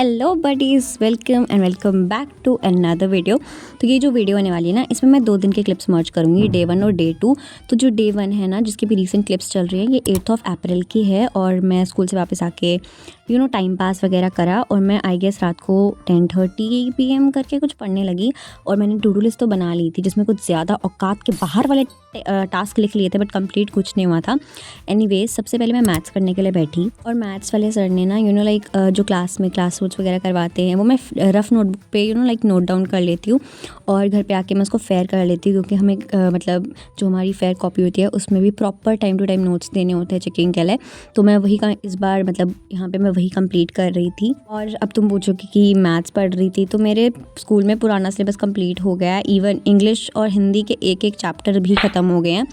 Hello buddies, welcome back to another video. तो ये जो वीडियो आने वाली है ना, इसमें मैं 2 दिन के क्लिप्स मर्ज करूँगी, डे 1 और डे 2। तो जो डे 1 है ना, जिसकी भी रीसेंट क्लिप्स चल रही है, ये 8 अप्रैल की है और मैं स्कूल से वापस आके टाइम पास वगैरह करा और मैं आई गेस रात को 10:30 PM करके कुछ पढ़ने लगी। और मैंने टू डू लिस्ट तो बना ली थी जिसमें कुछ ज़्यादा औकात के बाहर वाले टास्क लिख लिए थे, बट कंप्लीट कुछ नहीं हुआ था। एनीवेज, सबसे पहले मैं मैथ्स करने के लिए बैठी और मैथ्स वाले सर ने ना लाइक जो क्लास में क्लास नोट्स वगैरह करवाते हैं वो मैं रफ़ नोटबुक पे लाइक नोट डाउन कर लेती हूँ और घर पे आके मैं उसको फेयर कर लेती हूँ, क्योंकि हमें मतलब जो हमारी फेयर कॉपी होती है उसमें भी proper time to time notes देने होते हैं चेकिंग के लिए। तो मैं वही का इस बार मतलब यहाँ पे मैं वही कंप्लीट कर रही थी। और अब तुम पूछोगे कि मैथ्स पढ़ रही थी, तो मेरे स्कूल में पुराना सिलेबस कंप्लीट हो गया है। इवन इंग्लिश और हिंदी के एक एक चैप्टर भी ख़त्म हो गए हैं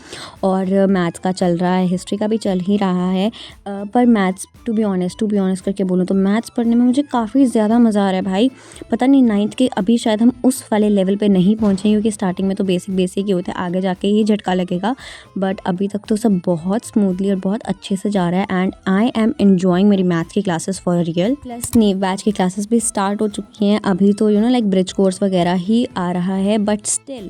और मैथ्स का चल रहा है, हिस्ट्री का भी चल ही रहा है। पर मैथ्स टू बी ऑनेस्ट करके बोलूँ तो मैथ्स पढ़ने में मुझे काफ़ी ज़्यादा मज़ा आ रहा है भाई। पता नहीं 9th के अभी शायद हम उस वाले लेवल पे नहीं पहुँचे, क्योंकि स्टार्टिंग में तो बेसिक ही होता है, आगे जाके ही झटका लगेगा। बट अभी तक तो सब बहुत स्मूथली और बहुत अच्छे से जा रहा है एंड आई एम एन्जॉइंग मेरी मैथ्स की क्लासेस फॉर रियल। प्लस नीव बैच की क्लासेस भी स्टार्ट हो चुकी हैं। अभी तो लाइक ब्रिज कोर्स वगैरह ही आ रहा है, but still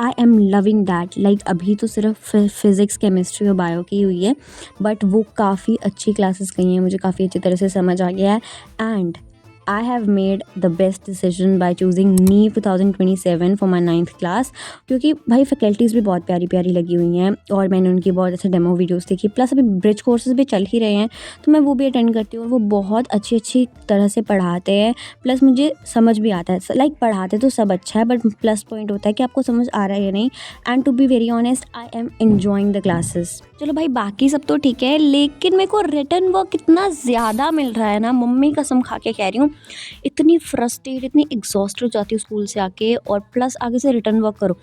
I am loving that. Like अभी तो सिर्फ फिज़िक्स, केमिस्ट्री और बायो की हुई है, बट वो काफ़ी अच्छी क्लासेस गई हैं, मुझे काफ़ी अच्छी तरह से समझ आ गया है। And I have made the best decision by choosing नीव 2027 फॉर माई 9th क्लास, क्योंकि भाई फैकल्टीज़ भी बहुत प्यारी प्यारी लगी हुई हैं और मैंने उनकी बहुत अच्छे डेमो वीडियोस देखी। प्लस अभी ब्रिज कोर्सेज भी चल ही रहे हैं, तो मैं वो भी अटेंड करती हूँ और वो बहुत अच्छी तरह से पढ़ाते हैं। प्लस मुझे समझ भी आता है, लाइक पढ़ाते तो सब अच्छा है, बट प्लस पॉइंट होता है कि आपको समझ आ रहा है या नहीं। And to be very honest, I am enjoying the classes. चलो भाई, बाकी सब तो ठीक है, लेकिन मेरे को रिटर्न वर्क इतना ज़्यादा मिल रहा है ना, मम्मी कसम खा के कह रही हूँ, इतनी फ्रस्ट्रेट, इतनी एग्जॉस्ट हो जाती हूँ स्कूल से आके। और प्लस आगे से रिटर्न वर्क करो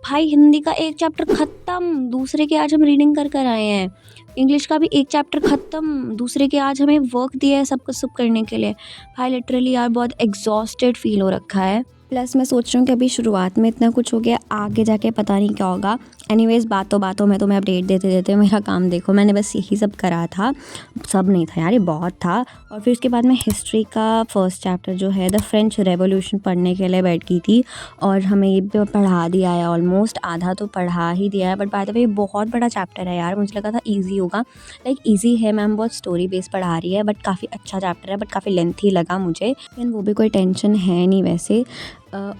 भाई। हिंदी का एक चैप्टर ख़त्म, दूसरे के आज हम रीडिंग कर आए हैं। इंग्लिश का भी एक चैप्टर ख़त्म, दूसरे के आज हमें वर्क दिया है सब करने के लिए। भाई लिटरली यार बहुत एग्जॉस्टेड फील हो रखा है। प्लस मैं सोच रही हूँ कि अभी शुरुआत में इतना कुछ हो गया, आगे जाके पता नहीं क्या होगा। एनीवेज, बातों में तुम्हें अपडेट देते मेरा काम देखो, मैंने बस यही सब करा था। सब नहीं था यार, ये बहुत था। और फिर उसके बाद मैं हिस्ट्री का फर्स्ट चैप्टर जो है द फ्रेंच रेवोल्यूशन पढ़ने के लिए बैठ गई थी और हमें ये भी पढ़ा दिया है, ऑलमोस्ट आधा तो पढ़ा ही दिया है। बट बाय द वे ये बहुत बड़ा चैप्टर है यार, मुझे लगा था ईजी होगा। लाइक ईजी है, मैम बहुत स्टोरी बेस पढ़ा रही है, बट काफ़ी अच्छा चैप्टर है, बट काफ़ी लेंथी लगा मुझे। लेकिन वो भी कोई टेंशन है नहीं वैसे।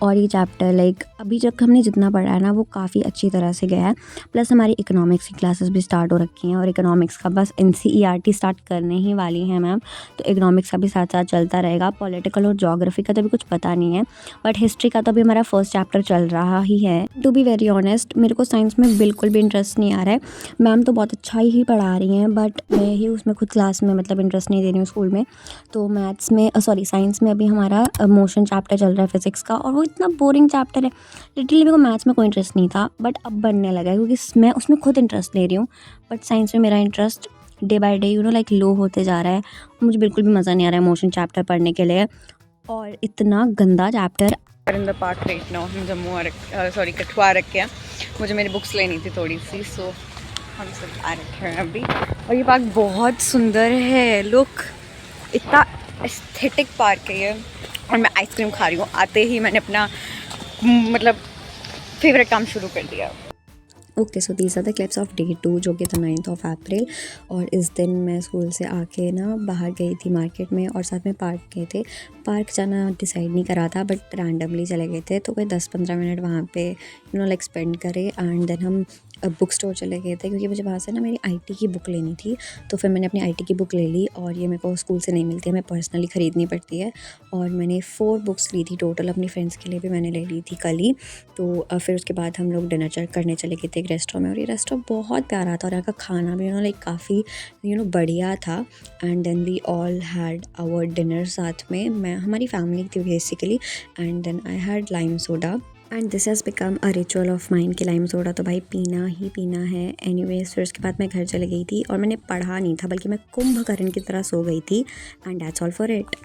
और ये चैप्टर लाइक अभी तक हमने जितना पढ़ा है ना वो काफ़ी अच्छी तरह से गया है। प्लस हमारी इकोनॉमिक्स की क्लासेस भी स्टार्ट हो रखी हैं और इकोनॉमिक्स का बस NCERT स्टार्ट करने ही वाली है मैम, तो इकोनॉमिक्स का भी साथ साथ चलता रहेगा। पॉलिटिकल और ज्योग्राफी का तो अभी कुछ पता नहीं है, बट हिस्ट्री का तो अभी हमारा फर्स्ट चैप्टर चल रहा ही है। टू बी वेरी ऑनेस्ट, मेरे को साइंस में बिल्कुल भी इंटरेस्ट नहीं आ रहा है। मैम तो बहुत अच्छा ही पढ़ा रही हैं, बट मैं ही उसमें खुद क्लास में मतलब इंटरेस्ट नहीं दे रही हूँ स्कूल में। तो मैथ्स में साइंस में अभी हमारा मोशन चैप्टर चल रहा है फिज़िक्स का, और वो इतना बोरिंग चैप्टर है। लिटरली मेरे को मैथ्स में कोई इंटरेस्ट नहीं था, बट अब बनने लगा है क्योंकि मैं उसमें खुद इंटरेस्ट ले रही हूँ। बट साइंस में मेरा interest day by day like low होते जा रहा है। मुझे बिल्कुल भी मज़ा नहीं आ रहा है मोशन चैप्टर पढ़ने के लिए, और इतना गंदा chapter. In the park right now हम जम्मू कठुआ रखे हैं। मुझे मेरी बुक्स लेनी थी थोड़ी सी, सो हम सब आ रखे हैं अभी। और ये पार्क बहुत सुंदर है, लुक, इतना एस्थेटिक पार्क है ये। और मैं आइसक्रीम खा रही हूँ, आते ही मैंने अपना मतलब फेवरेट काम शुरू कर दिया। Okay, so these are the clips of day 2 जो कि था 9th अप्रैल। और इस दिन मैं स्कूल से आके ना बाहर गई थी मार्केट में और साथ में पार्क गए थे। पार्क जाना डिसाइड नहीं करा था, बट रैंडमली चले गए थे, तो कोई 10-15 मिनट वहाँ पे लाइक स्पेंड करे। एंड देन हम बुक स्टोर चले गए थे, क्योंकि मुझे वहाँ से ना मेरी IT की बुक लेनी थी। तो फिर मैंने अपनी IT की बुक ले ली, और ये मेरे को स्कूल से नहीं मिलती है, हमें पर्सनली ख़रीदनी पड़ती है। और मैंने 4 बुक्स ली थी टोटल, अपनी फ्रेंड्स के लिए भी मैंने ले ली थी कल ही। तो फिर उसके बाद हम लोग डिनर करने चले गए थे एक रेस्टोरेंट में, और ये रेस्टोरेंट बहुत प्यारा था और यहाँ का खाना भी लाइक काफ़ी बढ़िया था। And then we all had our dinner साथ में, मैं हमारी फैमिली थी basically. And then I had lime soda, and this has become a ritual of mind कि लाइम सोडा तो भाई पीना ही पीना है। एनीवेज, फिर उसके बाद मैं घर चली गई थी और मैंने पढ़ा नहीं था, बल्कि मैं कुंभकर्ण की तरह सो गई थी। And that's all for it.